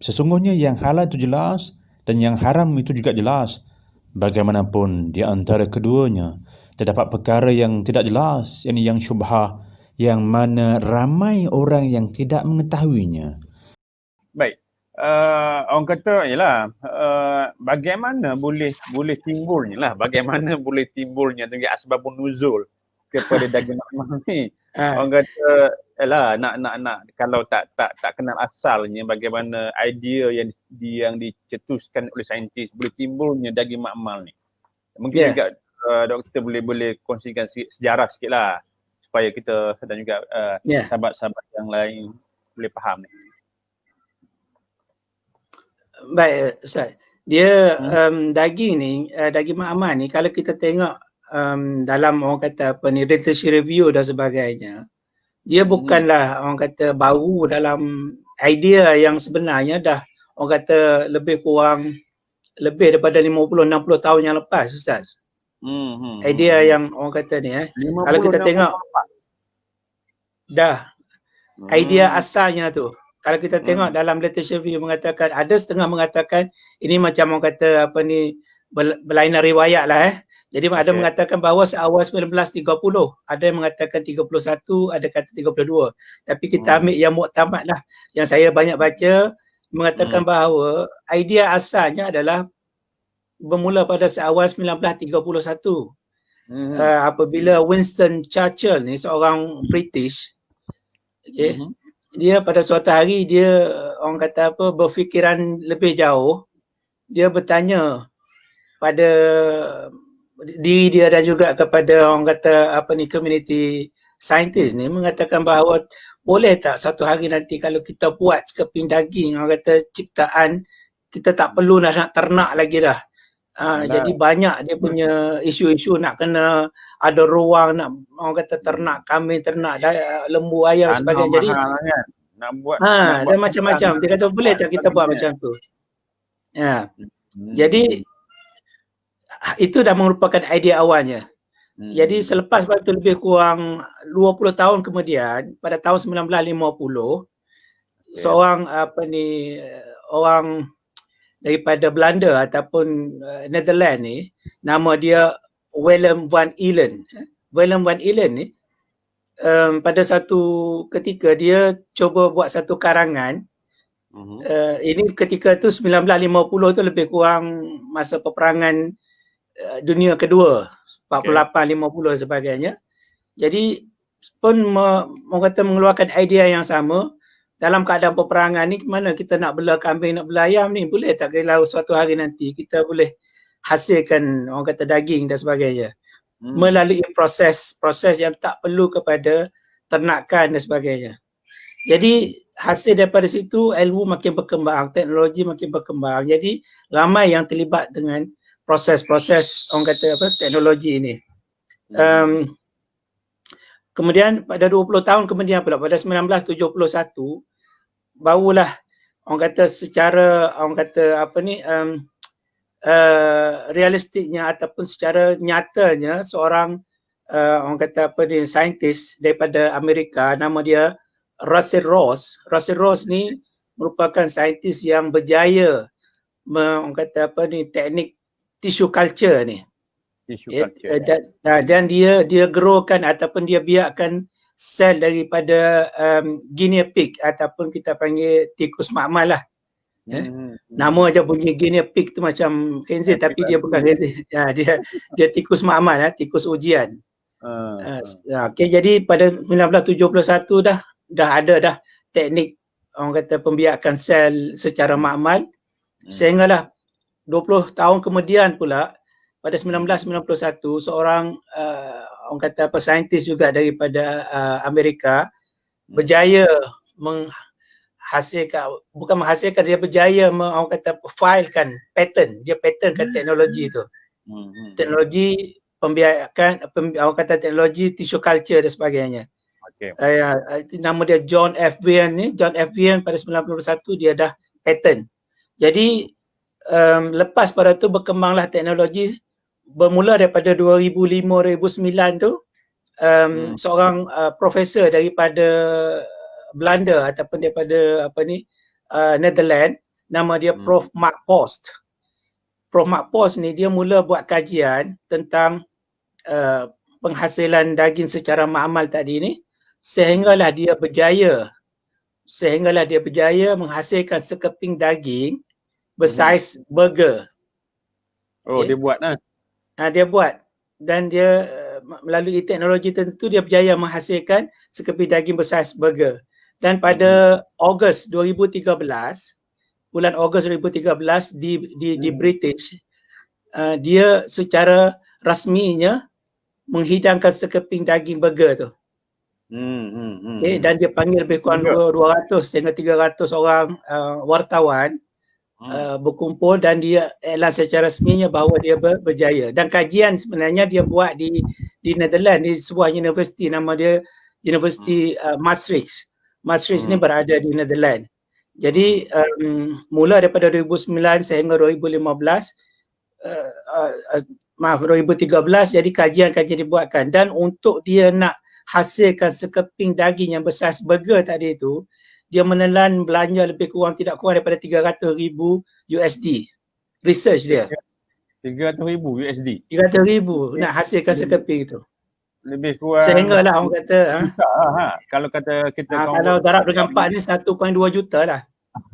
Sesungguhnya yang halal itu jelas dan yang haram itu juga jelas. Bagaimanapun di antara keduanya terdapat perkara yang tidak jelas, yakni yang syubhah, yang mana ramai orang yang tidak mengetahuinya. Baik. Orang kata ialah bagaimana boleh timbulnya lah, bagaimana boleh timbulnya dengan asbabun nuzul kepada daging mahmah ni. Orang kata ialah nak kalau tak kenal asalnya bagaimana idea yang dicetuskan oleh saintis boleh timbulnya daging makmal ni. Mungkin juga doktor boleh kongsikan sejarah sikitlah supaya kita dan juga sahabat-sahabat yang lain boleh faham ni. Baik Ustaz. Dia daging ni, daging makmal ni kalau kita tengok dalam orang kata apa ni literature review dan sebagainya, dia bukanlah orang kata baru dalam idea yang sebenarnya dah orang kata lebih kurang lebih daripada 50-60 tahun yang lepas Ustaz. Idea yang orang kata ni kalau kita tengok dah idea asalnya tu. Kalau kita tengok dalam literature review mengatakan, ada setengah mengatakan ini macam orang kata apa ni berlainan riwayat lah Jadi ada mengatakan bahawa seawal 1930, ada yang mengatakan 31, ada kata 32. Tapi kita ambil yang muktamad lah, yang saya banyak baca mengatakan bahawa idea asalnya adalah bermula pada seawal 1931. Apabila Winston Churchill ni seorang British, dia pada suatu hari dia orang kata apa berfikiran lebih jauh. Dia bertanya pada diri dia dan juga kepada orang kata apa ni community scientist ni, mengatakan bahawa boleh tak satu hari nanti kalau kita buat sekeping daging orang kata ciptaan, kita tak perlu nak ternak lagi dah. Jadi banyak dia punya isu-isu nak kena ada ruang nak orang kata ternak kambing, ternak lembu, ayam sebagainya. Jadi nak buat dan macam-macam. Dia kata boleh tak kita buat macam tu. Jadi itu dah merupakan idea awalnya. Jadi selepas waktu lebih kurang 20 tahun kemudian, pada tahun 1950, seorang apa ni orang daripada Belanda ataupun Netherlands ni, nama dia Willem van Elen. Willem van Elen ni pada satu ketika dia cuba buat satu karangan. Ini ketika tu 1950 tu lebih kurang masa peperangan dunia kedua, 48-50 sebagainya. Jadi pun orang kata mengeluarkan idea yang sama. Dalam keadaan peperangan ni, mana kita nak bela kambing, nak bela ayam ni, boleh tak kalau suatu hari nanti kita boleh hasilkan orang kata daging dan sebagainya melalui proses yang tak perlu kepada ternakan dan sebagainya. Jadi hasil daripada situ ilmu makin berkembang, teknologi makin berkembang. Jadi ramai yang terlibat dengan proses-proses orang kata apa teknologi ini. Kemudian pada 20 tahun kemudian pula pada 1971 barulah orang kata secara orang kata apa ni realistiknya ataupun secara nyatanya seorang orang kata apa ni saintis daripada Amerika, nama dia Russell Ross. Russell Ross ni merupakan saintis yang berjaya orang kata apa ni teknik tissue culture ni. Dan dia growkan ataupun dia biarkan sel daripada guinea pig ataupun kita panggil tikus makmal lah. Nama aja bunyi guinea pig tu macam khinzir tapi dia bukan khinzir. Dia tikus makmal tikus ujian. Jadi pada 1971 dah ada teknik orang kata pembiakan sel secara makmal. Sehinggalah 20 tahun kemudian pula pada 1991 seorang orang kata apa saintis juga daripada Amerika berjaya menghasilkan dia berjaya orang kata filekan patent, dia patentkan teknologi itu. Teknologi pembiakan orang kata teknologi tissue culture dan sebagainya. Nama dia John F. Vien ni. John F. Vien pada 1991 dia dah patent. Jadi lepas pada tu berkembanglah teknologi. Bermula daripada 2005-2009 tu seorang profesor daripada Belanda ataupun daripada apa ni Netherlands, nama dia Prof. Mark Post. Prof. Mark Post ni dia mula buat kajian tentang penghasilan daging secara makmal tadi ni, sehinggalah dia berjaya menghasilkan sekeping daging bersaiz burger. Oh, dia buat lah. Dia buat, dan dia melalui teknologi tertentu dia berjaya menghasilkan sekeping daging bersaiz burger. Dan pada Ogos 2013, bulan Ogos 2013 di British, dia secara rasminya menghidangkan sekeping daging burger tu. Okay, dan dia panggil lebih kurang 200 hingga 300 orang wartawan berkumpul, dan dia elan secara rasminya bahawa dia berjaya. Dan kajian sebenarnya dia buat di Netherlands, di sebuah universiti, nama dia Universiti Maastricht. Maastricht ni berada di Netherlands. Jadi mula daripada 2009 sehingga 2013, 2013, jadi kajian-kajian dibuatkan, dan untuk dia nak hasilkan sekeping daging yang besar burger tadi itu, dia menelan belanja lebih kurang tidak kurang daripada 300,000 USD. Research dia. 300,000 USD. 300,000 nak hasilkan sekeping itu. Lebih kurang. Sehinggalah orang kata kalau kata kita kalau darab dengan 4 ni 1.2 juta lah.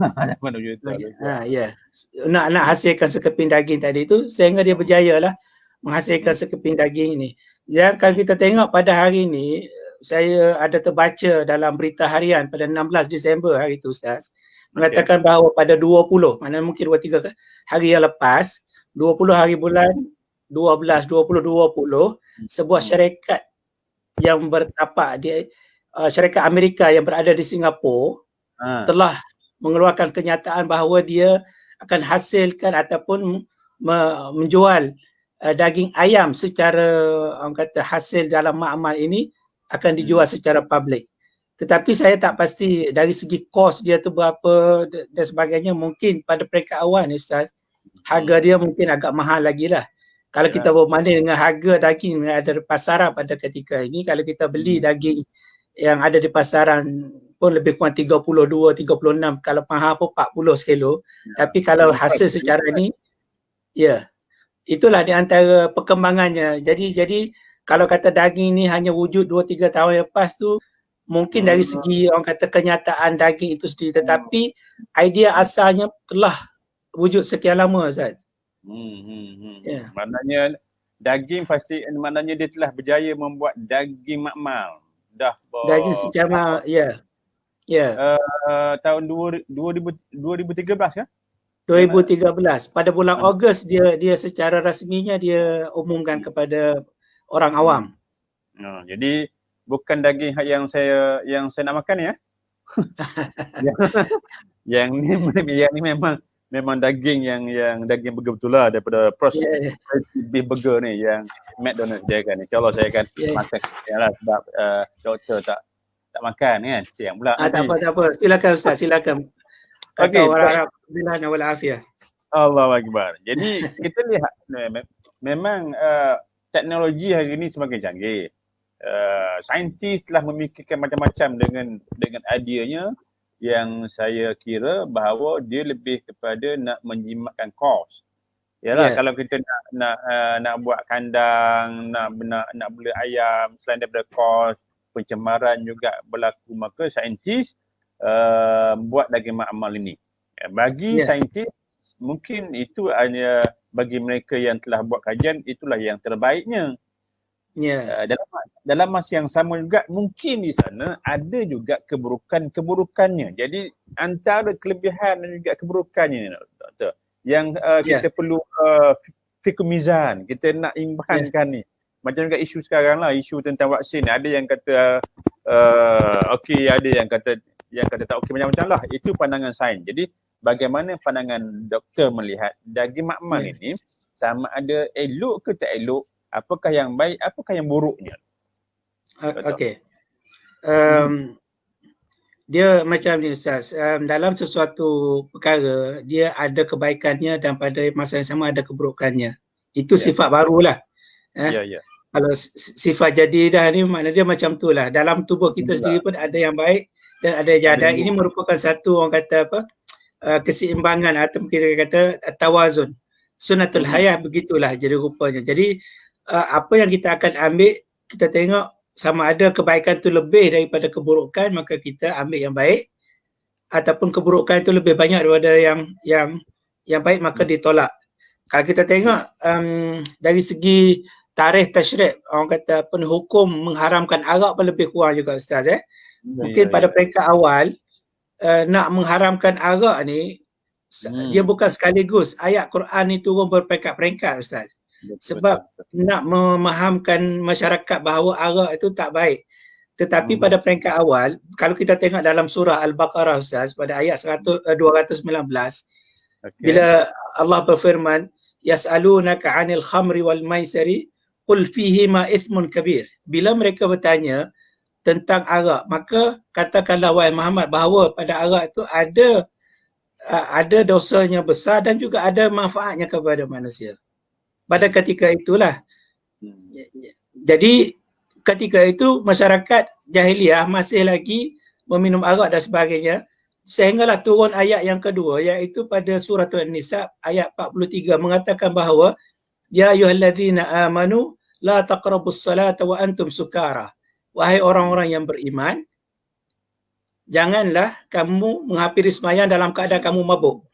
1.2 juta. Ya. Nak hasilkan sekeping daging tadi itu, sehingga dia berjaya lah menghasilkan sekeping daging ini. Dan kalau kita tengok pada hari ini, saya ada terbaca dalam berita harian pada 16 Disember hari itu Ustaz, mengatakan bahawa pada 20, maknanya mungkin 2-3 hari yang lepas, 20 hari bulan 12 2020, sebuah syarikat yang bertapak di syarikat Amerika yang berada di Singapura telah mengeluarkan kenyataan bahawa dia akan hasilkan ataupun menjual daging ayam secara, orang kata, hasil dalam makmal ini akan dijual secara publik. Tetapi saya tak pasti dari segi kos dia tu berapa dan sebagainya. Mungkin pada peringkat awal ni Ustaz, harga dia mungkin agak mahal lagi lah. Kalau kita berbanding dengan harga daging yang ada di pasaran pada ketika ini, kalau kita beli daging yang ada di pasaran pun lebih kurang 32, 36, kalau mahal pun 40 sekilo. Tapi kalau hasil secara ni, itulah di antara perkembangannya. Jadi kalau kata daging ni hanya wujud 2-3 tahun lepas tu, mungkin dari segi orang kata kenyataan daging itu sendiri, tetapi idea asalnya telah wujud sekian lama Ustaz. Maknanya daging pasti, maknanya dia telah berjaya membuat daging makmal. Daging secara tahun 2013 ya? 2013 pada bulan Ogos dia secara rasminya dia umumkan kepada orang awam. Jadi bukan daging yang saya nak makan ya. yang ni memang daging yang daging burger betul lah, daripada beef burger ni yang McDonald's dia kan. Insya-Allah saya akan makan yalah, sebab doktor tak makan kan. Siang pula. Tak apa. Silakan Ustaz, silakan. Okey, alhamdulillah wal afiyah. Allahu akbar. Jadi kita lihat memang teknologi hari ini semakin canggih. Saintis telah memikirkan macam-macam dengan ideanya, yang saya kira bahawa dia lebih kepada nak menjimatkan kos. Yalah, kalau kita nak buat kandang, nak beli ayam, selain daripada kos, pencemaran juga berlaku, maka saintis buat daging makmal ini. Bagi saintis, mungkin itu hanya bagi mereka yang telah buat kajian, itulah yang terbaiknya. Dalam masa yang sama juga, mungkin di sana ada juga keburukannya. Jadi antara kelebihan dan juga keburukannya, doktor, yang kita perlu fikumizan, kita nak imbangkan ni. Macam juga isu sekarang lah, isu tentang vaksin. Ada yang kata okey, ada yang kata tak okey, macam-macam lah. Itu pandangan sains. Jadi bagaimana pandangan doktor melihat daging makmal ini, sama ada elok ke tak elok, apakah yang baik, apakah yang buruknya? Okey. Dia macam ni Ustaz, dalam sesuatu perkara dia ada kebaikannya dan pada masa yang sama ada keburukannya. Itu sifat barulah. Kalau sifat jadidah ni maknanya dia macam tu lah. Dalam tubuh kita sendiri pun ada yang baik dan ada yang jahat. Ini merupakan satu, orang kata apa, keseimbangan atau kita kata tawazun. Sunnatul hayah begitulah jadi rupanya. Jadi apa yang kita akan ambil, kita tengok sama ada kebaikan tu lebih daripada keburukan, maka kita ambil yang baik, ataupun keburukan itu lebih banyak daripada yang baik, maka ditolak. Kalau kita tengok dari segi tarikh tasyrik, orang kata hukum mengharamkan arak pun lebih kurang juga Ustaz. Mungkin pada peringkat awal nak mengharamkan arak ni dia bukan sekaligus. Ayat Quran ni turun berperingkat-peringkat Ustaz. Sebab nak memahamkan masyarakat bahawa arak itu tak baik. Tetapi pada peringkat awal, kalau kita tengok dalam surah Al-Baqarah Ustaz, pada ayat 219, bila Allah berfirman, yas'alunaka 'anil khamri wal maisari qul fihima ithmun kabir. Bila mereka bertanya tentang arak, maka katakanlah wahai Muhammad bahawa pada arak itu ada dosanya besar dan juga ada manfaatnya kepada manusia. Pada ketika itulah. Jadi ketika itu masyarakat jahiliah masih lagi meminum arak dan sebagainya, sehinggalah turun ayat yang kedua, iaitu pada surah An-Nisa ayat 43 mengatakan bahawa ya ayyuhallazina amanu la taqrabus salata wa antum sukara. Wahai orang-orang yang beriman, janganlah kamu menghampiri sembahyang dalam keadaan kamu mabuk.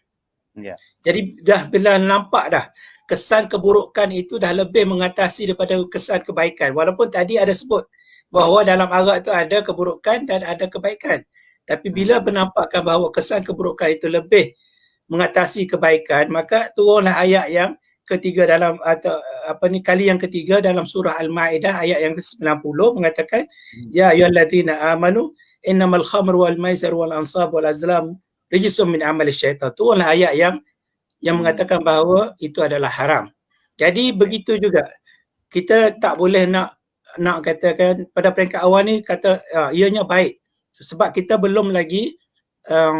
Jadi dah bila nampak dah kesan keburukan itu dah lebih mengatasi daripada kesan kebaikan. Walaupun tadi ada sebut bahawa dalam arak itu ada keburukan dan ada kebaikan. Tapi bila menampakkan bahawa kesan keburukan itu lebih mengatasi kebaikan, maka turunlah ayat yang ketiga dalam kali yang ketiga dalam surah Al-Maidah ayat yang ke-90 mengatakan ya ayyuhallazina amanu innamal khamru wal maisir wal ansab wal azlam rijsun min amali syaitan. Turunlah ayat yang mengatakan bahawa itu adalah haram. Jadi begitu juga kita tak boleh nak katakan pada peringkat awal ni kata ianya baik, sebab kita belum lagi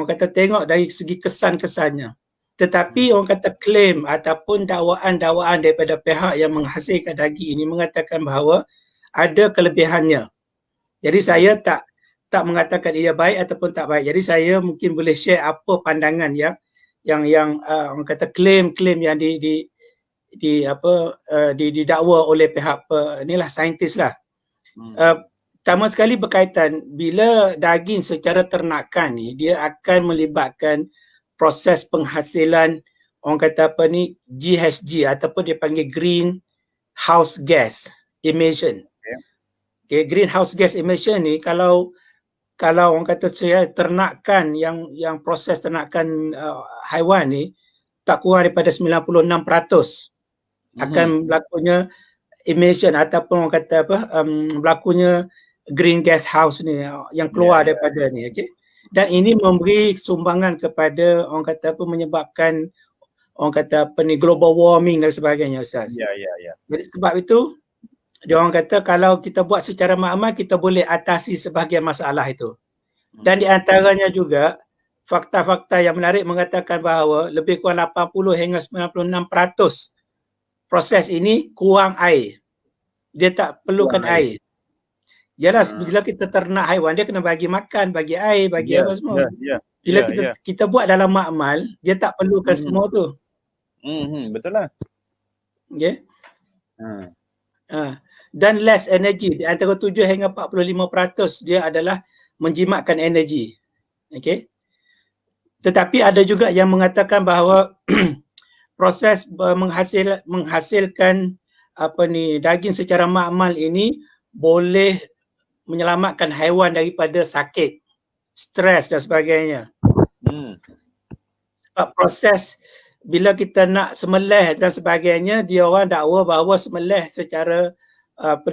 kata tengok dari segi kesan-kesannya. Tetapi orang kata klaim ataupun dakwaan-dakwaan daripada pihak yang menghasilkan daging ini mengatakan bahawa ada kelebihannya. Jadi saya tak mengatakan ia baik ataupun tak baik. Jadi saya mungkin boleh share apa pandangan yang orang kata klaim-klaim yang didakwa oleh pihak inilah saintis lah. Pertama sekali berkaitan bila daging secara ternakan ni dia akan melibatkan proses penghasilan orang kata GHG ataupun dia panggil greenhouse gas emission. Okay, greenhouse gas emission ni kalau orang kata ternakan yang proses ternakan haiwan ni tak kurang daripada 96% akan berlakunya emission ataupun orang kata berlakunya green gas house ni yang keluar daripada ni, okey. Dan ini memberi sumbangan kepada orang kata menyebabkan orang kata global warming dan sebagainya Ustaz. Jadi sebab itu dia orang kata kalau kita buat secara makmal kita boleh atasi sebahagian masalah itu. Dan di antaranya juga fakta-fakta yang menarik mengatakan bahawa lebih kurang 80 hingga 96% proses ini kurang air. Dia tak perlukan air. Yalah, bila kita ternak haiwan dia kena bagi makan, bagi air, bagi apa semua. Bila kita buat dalam makmal, dia tak perlukan semua tu. Betul lah. Okay. Dan less energy, di antara 7 hingga 45% dia adalah menjimatkan energi. Okay. Tetapi ada juga yang mengatakan bahawa proses menghasilkan daging secara makmal ini boleh menyelamatkan haiwan daripada sakit, stres dan sebagainya. Sebab proses bila kita nak semelih dan sebagainya, dia orang dakwa bahawa semelih secara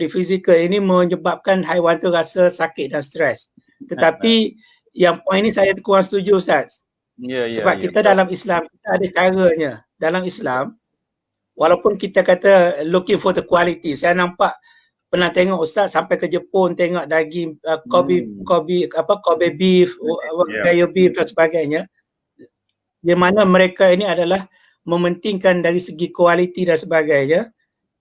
fizikal ini menyebabkan haiwan tu rasa sakit dan stres. Tetapi yang poin ini saya kurang setuju Ustaz. Sebab kita dalam Islam kita ada caranya. Dalam Islam walaupun kita kata looking for the quality, saya nampak pernah tengok Ustaz sampai ke Jepun tengok daging Kobe beef, Wagyu beef dan sebagainya. Di mana mereka ini adalah mementingkan dari segi kualiti dan sebagainya.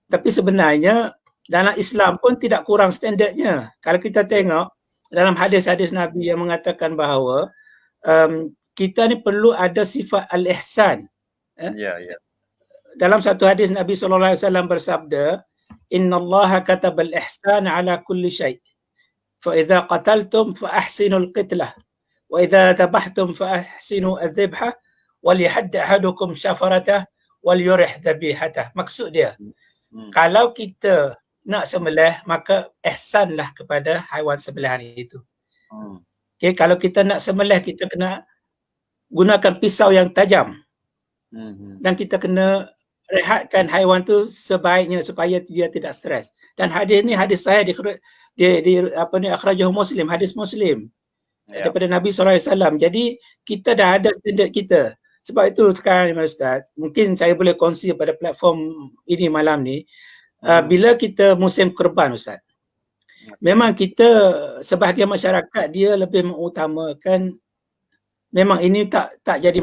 Tapi sebenarnya dalam Islam pun tidak kurang standardnya. Kalau kita tengok dalam hadis-hadis Nabi yang mengatakan bahawa kita ni perlu ada sifat al-ihsan. Ya, ya. Dalam satu hadis Nabi SAW bersabda, innallaha katabal ihsan ala kulli syai'. Fa idza qataltum fa ahsinul qitlah wa idza dhabhtum fa ahsinu adh-dhibha wal yahadd ahadukum shafaratah wal yurih dhabihatahu. Maksud dia, kalau kita nak sembelih, maka ihsanlah kepada haiwan sembelihan itu. Okay, kalau kita nak sembelih, kita kena gunakan pisau yang tajam. Dan kita kena rehatkan haiwan tu sebaiknya supaya dia tidak stres. Dan hadis ni hadis sahih di akhrajahu Muslim, hadis Muslim daripada Nabi SAW. Jadi kita dah ada standard kita. Sebab itu sekarang ni Ustaz, mungkin saya boleh kongsi pada platform ini malam ni, bila kita musim kurban Ustaz, memang kita sebahagian masyarakat dia lebih mengutamakan, memang ini tak jadi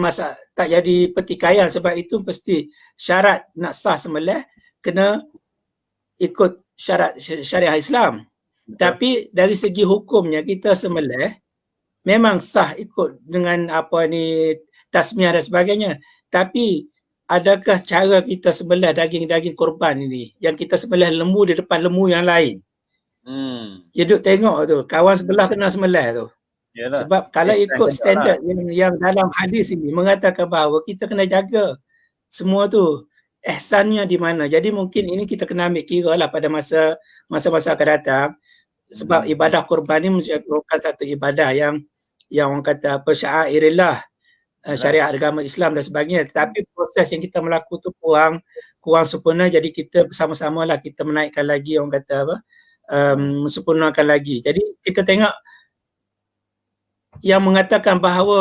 tak jadi pertikaian, sebab itu mesti syarat nak sah sembelih kena ikut syarat syariah Islam. Tapi dari segi hukumnya kita sembelih memang sah ikut dengan tasmiyah dan sebagainya. Tapi adakah cara kita sembelih daging-daging korban ini yang kita sembelih lembu di depan lembu yang lain? Dia duduk tengok tu, kawan sebelah kena sembelih tu. Yalah. Sebab kalau ikut standard yang dalam hadis ini mengatakan bahawa kita kena jaga semua tu, ihsannya di mana. Jadi mungkin ini kita kena ambil kira lah pada masa-masa akan datang. Sebab ibadah kurban ni merupakan satu ibadah yang orang kata syairillah, syariat agama Islam dan sebagainya. Tapi proses yang kita melakukan tu kurang sempurna, jadi kita bersama-sama lah kita menaikkan lagi, orang kata sempurnakan lagi. Jadi kita tengok yang mengatakan bahawa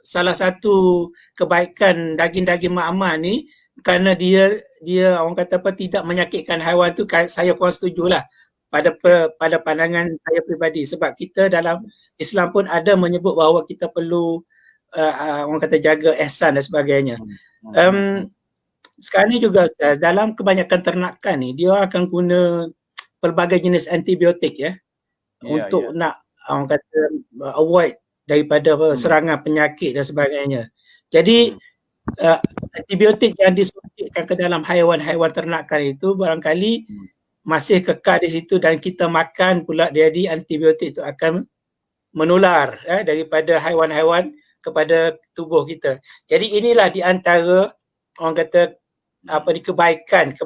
salah satu kebaikan daging-daging ma'amah ni kerana dia orang kata tidak menyakitkan haiwan tu, saya kurang setujulah pada pandangan saya peribadi. Sebab kita dalam Islam pun ada menyebut bahawa kita perlu orang kata jaga ihsan dan sebagainya. Sekarang ni juga dalam kebanyakan ternakan ni dia akan guna pelbagai jenis antibiotik untuk nak orang kata avoid daripada serangan penyakit dan sebagainya. Jadi antibiotik yang disuntikkan ke dalam haiwan-haiwan ternakan itu barangkali masih kekal di situ, dan kita makan pula, jadi antibiotik itu akan menular daripada haiwan-haiwan kepada tubuh kita. Jadi inilah di antara orang kata kebaikan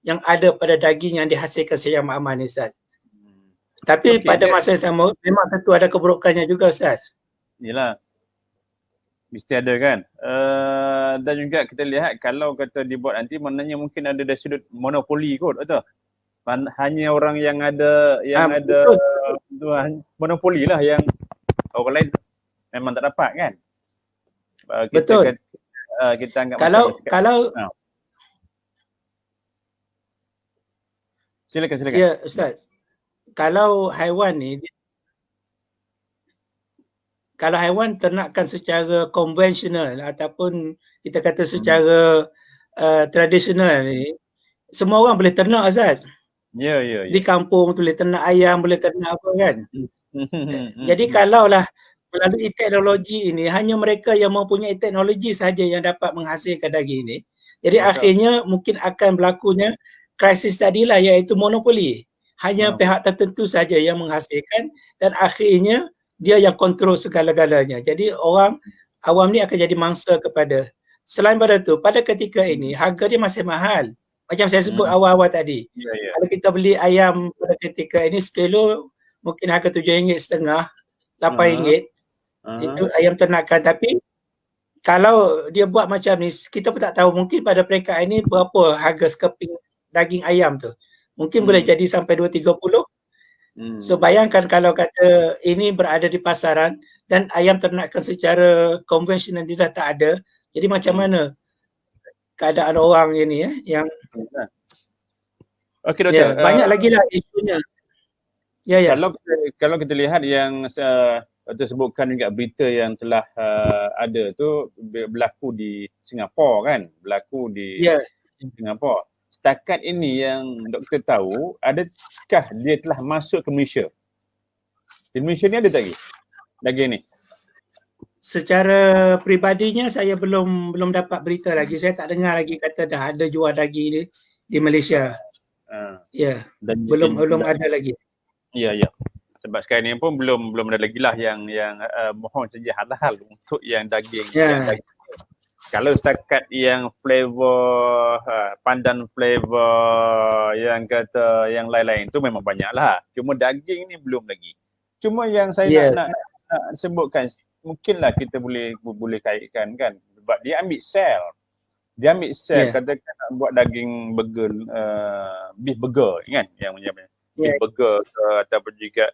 yang ada pada daging yang dihasilkan secara ma'amah ni Ustaz. Tapi pada masa yang sama memang tentu ada keburukannya juga Ustaz. Yalah. Mesti ada kan. Dan juga kita lihat kalau kata dibuat nanti, maknanya mungkin ada dari sudut monopoli kot, betul? Hanya orang yang ada monopoli lah, yang orang lain memang tak dapat kan. Betul. Kita anggap kalau silakan. Ya Ustaz. Kalau haiwan ternakan secara konvensional ataupun kita kata secara tradisional ni, semua orang boleh ternak Azaz. Ya. Di kampung boleh ternak ayam, boleh ternak apa kan. Jadi kalaulah melalui teknologi ini, hanya mereka yang mempunyai teknologi sahaja yang dapat menghasilkan daging ini. Jadi akhirnya mungkin akan berlakunya krisis tadilah, iaitu monopoli. Hanya pihak tertentu saja yang menghasilkan, dan akhirnya dia yang kontrol segala-galanya. Jadi orang awam ni akan jadi mangsa kepada. Selain pada tu, pada ketika ini harga dia masih mahal. Macam saya sebut awal-awal tadi. Kalau kita beli ayam pada ketika ini sekilo mungkin harga RM7.5, RM8. Itu ayam ternakan. Tapi kalau dia buat macam ni, kita pun tak tahu mungkin pada peringkat ini berapa harga sekeping daging ayam tu. Mungkin boleh jadi sampai 230. So bayangkan kalau kata ini berada di pasaran dan ayam ternakan secara konvensional dia dah tak ada. Jadi macam mana keadaan orang ini yang okey doktor. Banyak lagi lah isunya. Ya. Kalau kita lihat yang doktor sebutkan juga berita yang telah ada tu berlaku di Singapura kan? Berlaku di Singapura. Setakat ini yang doktor tahu, adakah dia telah masuk ke Malaysia? Di Malaysia ni ada tak lagi daging ni? secara peribadinya saya belum dapat berita lagi. Saya tak dengar lagi kata dah ada jual daging di Malaysia. Ya, Dan belum ada lagi. Ya. Sebab sekarang ni pun belum ada lagi lah yang mohon saja halal untuk yang daging. Ya. Yang daging. Kalau setakat yang flavor, pandan flavor, yang kata yang lain-lain tu memang banyak lah. Cuma daging ni belum lagi. Cuma yang saya nak sebutkan, mungkinlah kita boleh kaitkan kan. Sebab dia ambil sel. Katakan nak buat daging burger, beef burger kan. Yang macam beef burger ataupun juga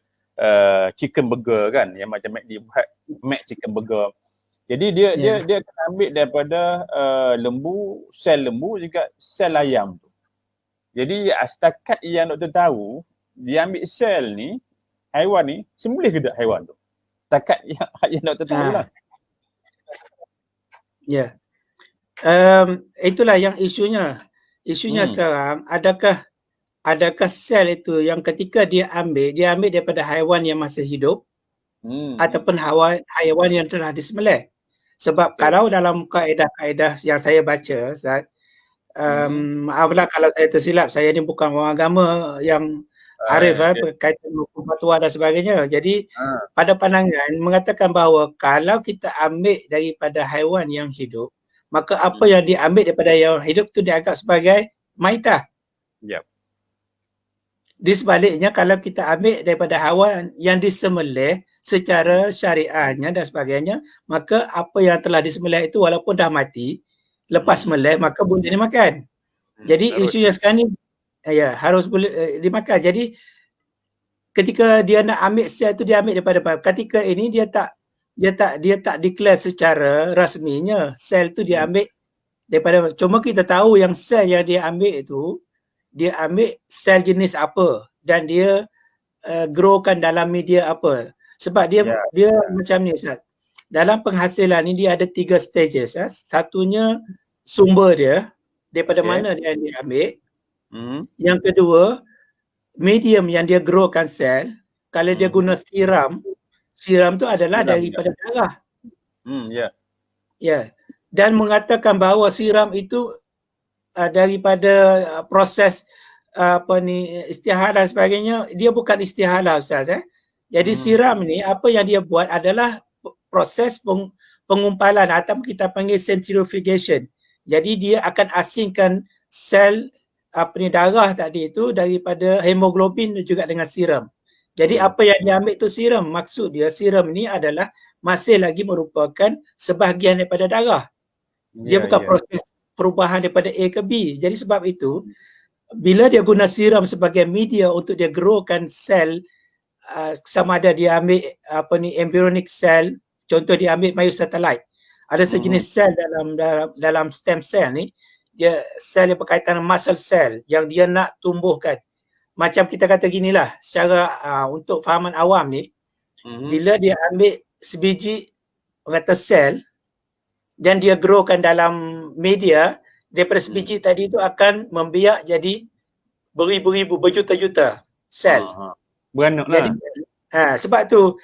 chicken burger kan. Yang macam McD buat Mac chicken burger. Jadi dia akan ambil daripada lembu, sel lembu juga sel ayam tu. Jadi setakat yang doktor tahu, dia ambil sel ni, haiwan ni, sembelih ke tak haiwan tu? Setakat yang doktor tahu lah. Ya. Itulah yang isunya. Isunya sekarang, adakah sel itu yang ketika dia ambil daripada haiwan yang masih hidup ataupun haiwan yang telah disembelih. Sebab kalau dalam kaedah-kaedah yang saya baca, Ustaz, maaflah kalau saya tersilap, saya ni bukan orang agama yang arif berkaitan hukum fatwa dan sebagainya. Jadi pada pandangan mengatakan bahawa kalau kita ambil daripada haiwan yang hidup, maka apa yang diambil daripada yang hidup tu dianggap sebagai maitah. Yep. Di sebaliknya kalau kita ambil daripada haiwan yang disembelih secara syariahnya dan sebagainya, maka apa yang telah disembelih itu walaupun dah mati, lepas sembelih maka boleh dimakan. Jadi isu yang sekarang ni harus boleh dimakan. Jadi ketika dia nak ambil sel tu, dia ambil daripada ketika ini dia tak declare secara rasminya sel tu dia ambil daripada, cuma kita tahu yang sel yang dia ambil itu dia ambil sel jenis apa dan dia growkan dalam media apa. Sebab dia macam ni, Ustaz. Dalam penghasilan ni dia ada 3 stages. Satunya sumber dia, daripada mana dia ambil. Yang kedua, medium yang dia growkan sel. Kalau dia guna siram tu adalah daripada darah. Dan mengatakan bahawa siram itu daripada proses istihalah dan sebagainya, dia bukan istihalah, Ustaz. Jadi siram ni apa yang dia buat adalah proses pengumpalan atau kita panggil centrifugation. Jadi dia akan asingkan sel darah tadi itu daripada hemoglobin juga dengan siram. Jadi apa yang dia ambil tu siram. Maksud dia siram ni adalah masih lagi merupakan sebahagian daripada darah. Dia bukan proses perubahan daripada A ke B. Jadi sebab itu bila dia guna siram sebagai media untuk dia growkan sel, sama ada dia ambil embryonic cell, contoh dia ambil myosatellite. Ada sejenis sel dalam stem cell ni, dia sel yang berkaitan dengan muscle cell yang dia nak tumbuhkan. Macam kita kata ginilah, secara untuk fahaman awam ni, bila dia ambil sebiji kata sel dan dia growkan dalam media, daripada sebiji tadi tu akan membiak jadi beribu-ribu, berjuta-juta sel. Beranak lah. Sebab tu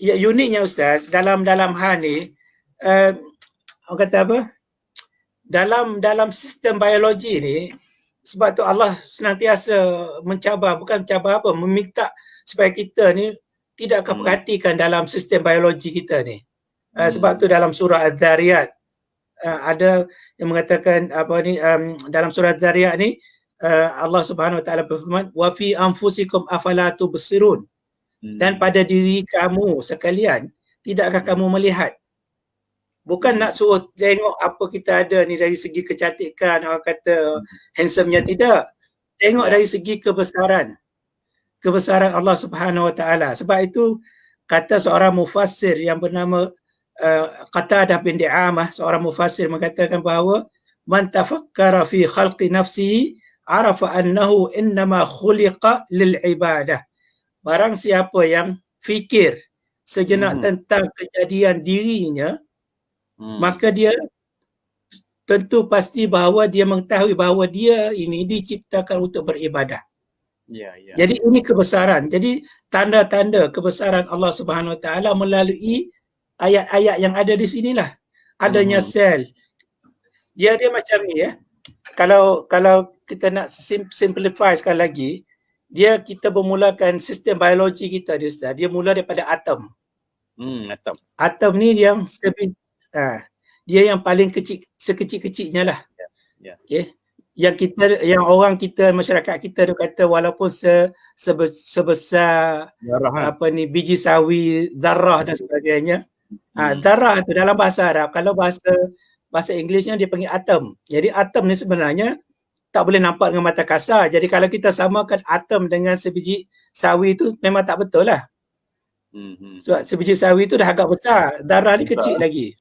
uniknya, Ustaz, dalam hal ni orang kata apa? Dalam sistem biologi ni, sebab tu Allah senantiasa meminta supaya kita ni tidak akan perhatikan dalam sistem biologi kita ni. Sebab tu dalam surah Az-Zariyat ada yang mengatakan dalam surah Az-Zariyat ni Allah Subhanahu Wa Taala berfirman, wa fi anfusikum afala tubsirun. Dan pada diri kamu sekalian tidakkah kamu melihat? Bukan nak suruh tengok apa kita ada ni dari segi kecantikan, orang kata handsome-nya, tidak. Tengok dari segi kebesaran Allah Subhanahu Wa Taala. Sebab itu kata seorang mufassir yang bernama Qatadah bin Di'amah, seorang mufassir, mengatakan bahawa man tafakkara fi khalqi nafsihi arafa annahu innama khuliqa lil ibadah. Barang siapa yang fikir sejenak tentang kejadian dirinya, maka dia tentu pasti bahawa dia mengetahui bahawa dia ini diciptakan untuk beribadah. Jadi ini kebesaran. Jadi tanda-tanda kebesaran Allah Subhanahu Wa Taala melalui ayat-ayat yang ada di sinilah. Adanya sel. Dia macam ni ya. Kalau kita nak simplify sekali lagi, kita bermulakan sistem biologi kita dia Ustaz. Dia mula daripada atom. Atom. Atom ni yang dia yang paling kecil, sekecil-kecilnya lah. Okay. Yang orang kita, masyarakat kita dia kata walaupun sebesar biji sawi, zarah dan sebagainya. Zarah tu dalam bahasa Arab, kalau bahasa Inggerisnya dia panggil atom. Jadi atom ni sebenarnya tak boleh nampak dengan mata kasar. Jadi kalau kita samakan atom dengan sebiji sawi tu memang tak betul lah. Sebab sebiji sawi tu dah agak besar, zarah ni kecil lagi.